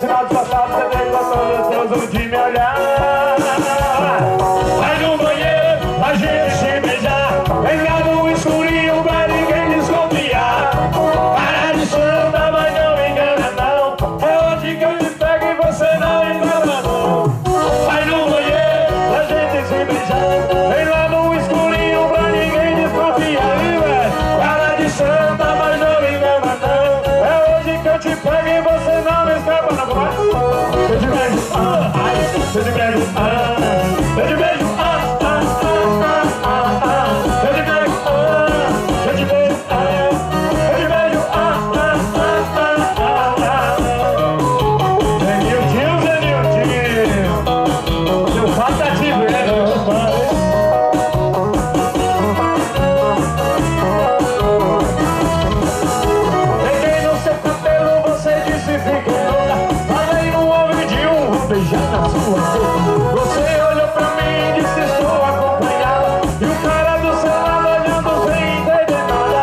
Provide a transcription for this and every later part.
final de passado você vem gostoso de me olhar. Vai no banheiro, a gente se beijar. Vem lá no escurinho pra ninguém desconfiar. Cara de santa, mas não engana não. É hoje que eu te pego e você não engana não. Vai no banheiro, a gente se beijar. Vem lá no escurinho pra ninguém desconfiar. Cara de santa, mas não engana não. É hoje que eu te pego e você não me escapa não. Eu te beijo, eu te beijo, eu te beijo, eu te beijo, eu te beijo, eu te beijo, Zeniltinho, seu patativo, peguei no seu cabelo, você disse fica louca. Falei no ouvidinho, vou beijar na sua boca. Você olhou pra mim e disse estou acompanhado. E o cara do seu lado olhando sem entender nada.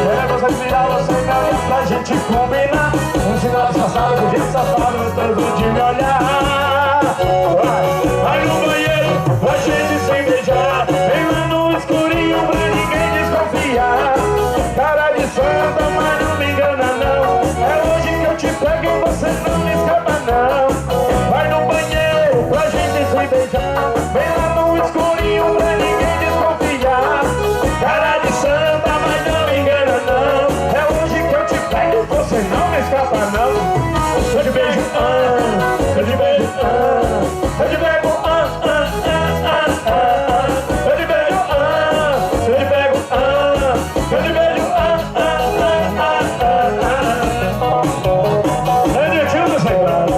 É você virar, você me olhar pra gente combinar. Um sinal disfarçado, do jeito safado, todo de me olhar. Vai no banheiro, a gente sem beijar. Vem lá no escurinho pra ninguém desconfiar. Cara de santa, mas não me engana não. É hoje que eu te pego e você não me escapa não. Vai no banheiro pra gente se beijar. Vem lá no escurinho pra ninguém desconfiar. Cara de santa, mas não me engana não. É hoje que eu te pego e você não me escapa não. Eu te beijo, eu te beijo, eu te pego, eu te beijo, eu te pego, eu te beijo, Zeniltinho do Sagrado.